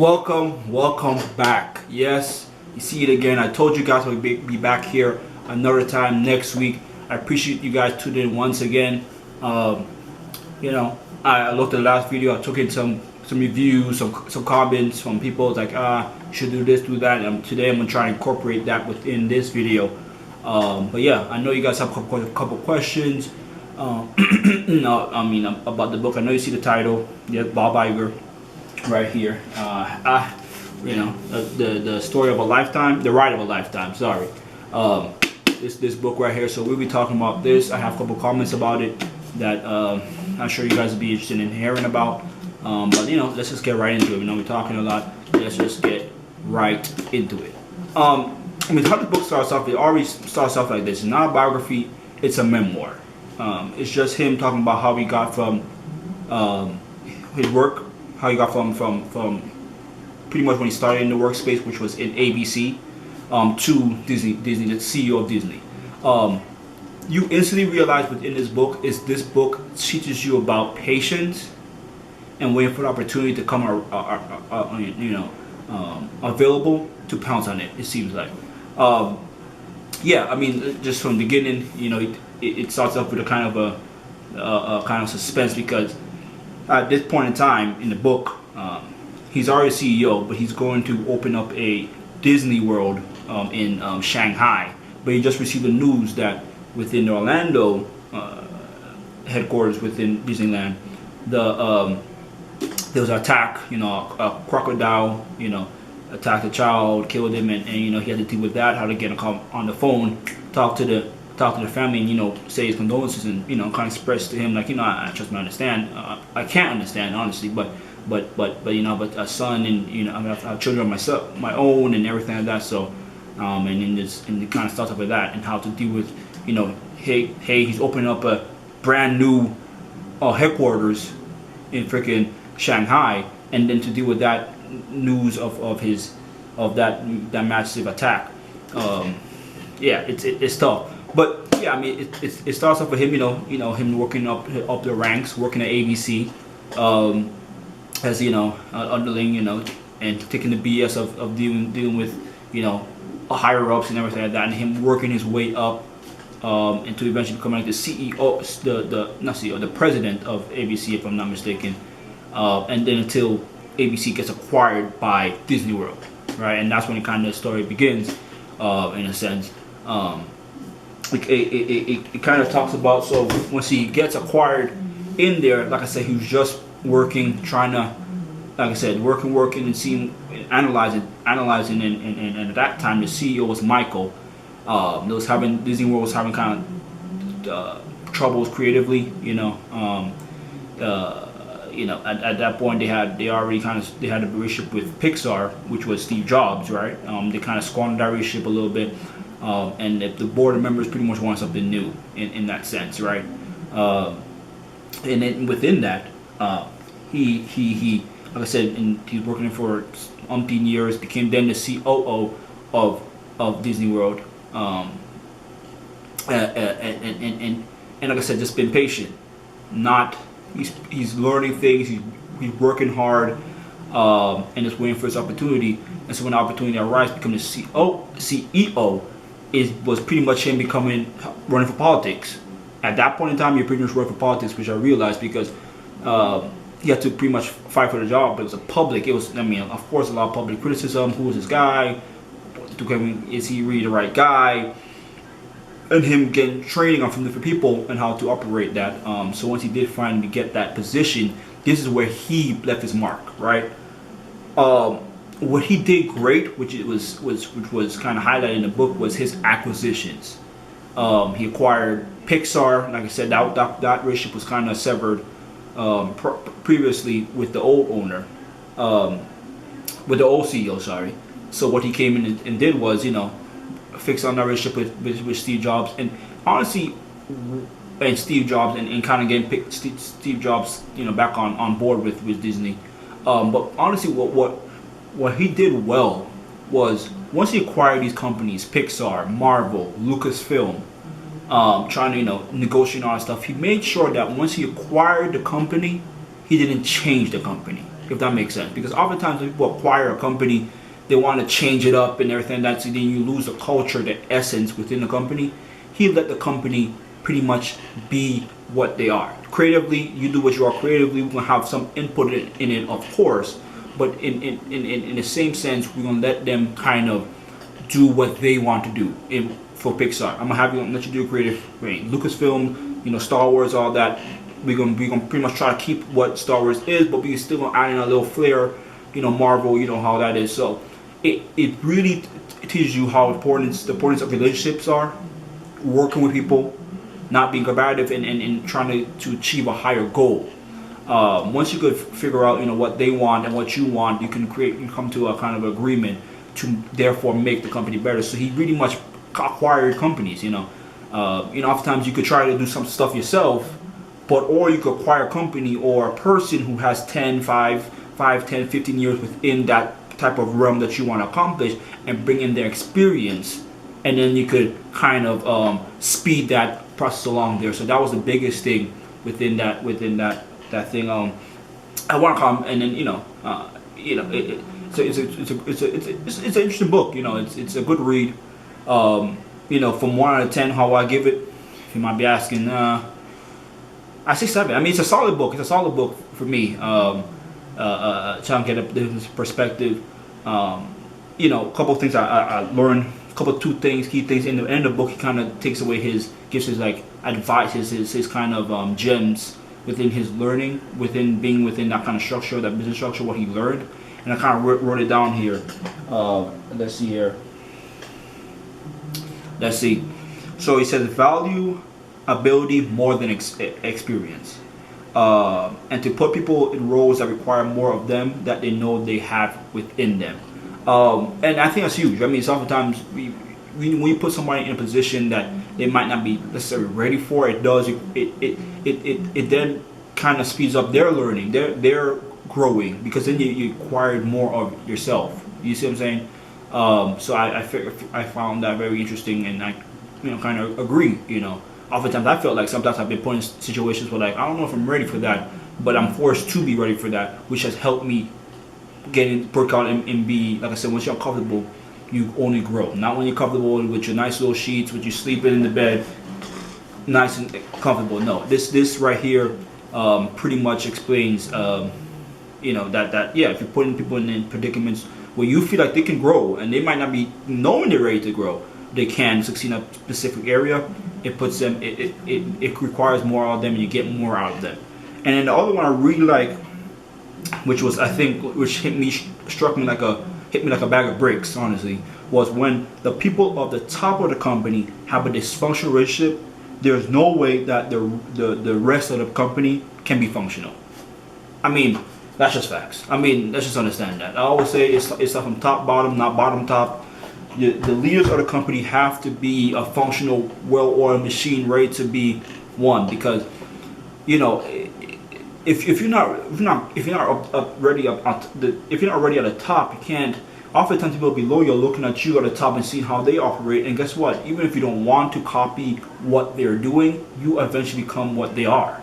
Welcome back. Yes, you see it again. I told you guys I'll be back here another time next week. I appreciate you guys tuning in once again. Um, I looked at the last video. I took in some reviews, some comments from people like you should do this, do that. And today I'm gonna try and incorporate that within this video. But yeah, I know you guys have a couple questions. About the book. I know you see the title. Yeah, Bob Iger. Right here, the story of a lifetime, the ride of a lifetime. Sorry, this book right here. So we'll be talking about this. I have a couple comments about it that I'm sure you guys will be interested in hearing about. But let's just get right into it. We're talking a lot. Let's just get right into it. How the book starts off. It already starts off like this. It's not a biography. It's a memoir. It's just him talking about how he got from his work. How he got from pretty much when he started in the workspace, which was in ABC, to Disney, the CEO of Disney. You instantly realize within this book teaches you about patience and waiting for the opportunity to come available to pounce on it. It seems like, just from the beginning, it starts off with a kind of suspense because. At this point in time in the book, he's already CEO, but he's going to open up a Disney World in Shanghai. But he just received the news that within the Orlando headquarters within Disneyland, there was an attack. A crocodile, attacked a child, killed him, and he had to deal with that. How to get on the phone, talk to the family, and say his condolences, and kind of express to him like I just understand. I can't understand honestly, but a son, and I have children of myself, my own, and everything like that. So, and it kind of starts off with that and how to deal with hey, he's opening up a brand new headquarters in freaking Shanghai, and then to deal with that news of that massive attack. It's tough. But yeah, it starts off with him, him working up the ranks, working at ABC, as underling, and taking the BS of dealing with, higher ups and everything like that, and him working his way up, and to eventually becoming like the CEO, the president of ABC, if I'm not mistaken, and then until ABC gets acquired by Disney World, right, and that's when the kind of story begins, in a sense. It kind of talks about, so once he gets acquired in there, like I said, he was just working, trying to, like I said, working and seeing, analyzing, and at that time the CEO was Michael. Disney World was having kind of troubles creatively, at that point they had a relationship with Pixar, which was Steve Jobs, right? They kind of squandered that relationship a little bit. And the board of members pretty much want something new in that sense, right? And then within that, he like I said, he's working for umpteen years, became then the COO of Disney World, and like I said, just been patient. He's learning things. He's working hard, and just waiting for his opportunity. And so when the opportunity arrives, becoming the CEO. Was pretty much him running for politics. At that point in time, he pretty much running for politics, which I realized because he had to pretty much fight for the job. But it was of course, a lot of public criticism. Who was this guy? Is he really the right guy? And him getting training from different people and how to operate that. So once he did finally get that position, this is where he left his mark, right? What he did great, which was kind of highlighted in the book, was his acquisitions. He acquired Pixar. Like I said, that relationship was kind of severed previously with the old owner, with the old CEO. Sorry. So what he came in and did was, fix on that relationship with Steve Jobs, and honestly, and Steve Jobs, and kind of getting Steve Jobs, back on board with Disney. But honestly, what he did well was once he acquired these companies, Pixar, Marvel, Lucasfilm, trying to negotiate all that stuff, he made sure that once he acquired the company, he didn't change the company. if that makes sense. Because oftentimes when people acquire a company, they want to change it up and everything. That's then you lose the culture, the essence within the company. He let the company pretty much be what they are. Creatively, you do what you are creatively. We're gonna have some input in it, of course, but in the same sense, we're gonna let them kind of do what they want to do. For Pixar, I'm gonna have you let you do creative. Lucasfilm, Star Wars, all that. We're gonna pretty much try to keep what Star Wars is, but we still gonna add in a little flair. Marvel, how that is. So it really teaches you how important the importance of relationships are, working with people, not being combative, and trying to achieve a higher goal. Once you could figure out what they want and what you want, you can come to a kind of agreement to therefore make the company better. So he really much acquired companies. Oftentimes you could try to do some stuff yourself, or you could acquire a company or a person who has 10, 15 years within that type of realm that you want to accomplish, and bring in their experience, and then you could kind of speed that process along there. So that was the biggest thing within that thing. I want to come, and then it's an interesting book. It's a good read. From 1 out of 10, how I give it, you might be asking. I say 7. I mean, it's a solid book. It's a solid book for me. Trying to get a different perspective. A couple of things I learned. Two key things in the end of the book. He kind of gives his like advice, his kind of gems within his learning, being within that kind of structure, that business structure, what he learned, and I kind of wrote it down here. Let's see here. Let's see. So he says, value ability more than experience, and to put people in roles that require more of them that they know they have within them. And I think that's huge. I mean, sometimes when you put somebody in a position that they might not be necessarily ready for, it then kind of speeds up their learning, their growing, because then you acquired more of yourself. You see what I'm saying? So I found that very interesting, and I kind of agree. Oftentimes I felt like sometimes I've been put in situations where, like, I don't know if I'm ready for that, but I'm forced to be ready for that, which has helped me work out and be, like I said, once you're comfortable, you only grow. Not when you're comfortable with your nice little sheets, with you sleeping in the bed, nice and comfortable. No, this right here pretty much explains, that if you're putting people in predicaments where you feel like they can grow, and they might not be knowing they're ready to grow, they can succeed in a specific area. It puts them, it requires more out of them, and you get more out of them. And then the other one I really like, which struck me like a bag of bricks, honestly, was when the people of the top of the company have a dysfunctional relationship. There's no way that the rest of the company can be functional. I mean, that's just facts. I mean, let's just understand that. I always say it's like from top bottom, not bottom top. The leaders of the company have to be a functional, well-oiled machine, ready to be one. Because if you're not already at the top, you can't. Oftentimes people below you are looking at you at the top and seeing how they operate. And guess what? Even if you don't want to copy what they're doing, you eventually become what they are,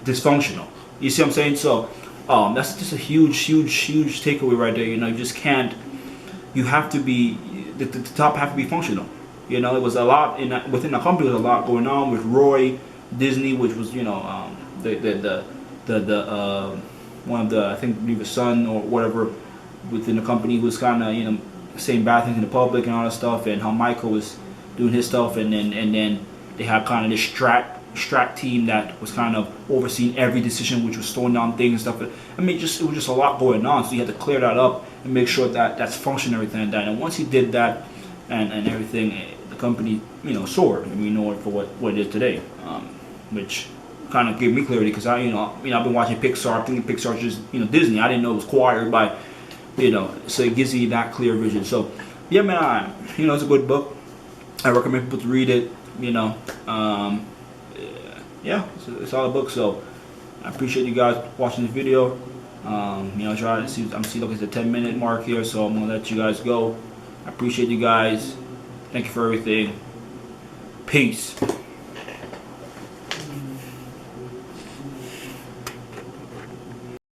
dysfunctional. You see what I'm saying? So that's just a huge takeaway right there. You just can't. You have to be. The top have to be functional. It was a lot within the company. There was a lot going on with Roy Disney, which was the one of the, I think, the son or whatever within the company, who was kind of saying bad things in the public and all that stuff, and how Michael was doing his stuff, and then they had kind of this strat team that was kind of overseeing every decision, which was slowing down things and stuff. I mean, it was just a lot going on, so you had to clear that up and make sure that that's functioning, everything like that. And once he did that and everything, the company soared, and we know it for what it is today, which kind of gave me clarity, because I've been watching Pixar, thinking Pixar is just Disney. I didn't know it was acquired by so it gives you that clear vision. So yeah, man, it's a good book. I recommend people to read it. Yeah, it's a solid book. So I appreciate you guys watching this video. Try to see. I'm seeing, look, it's a 10-minute mark here, so I'm gonna let you guys go. I appreciate you guys. Thank you for everything. Peace.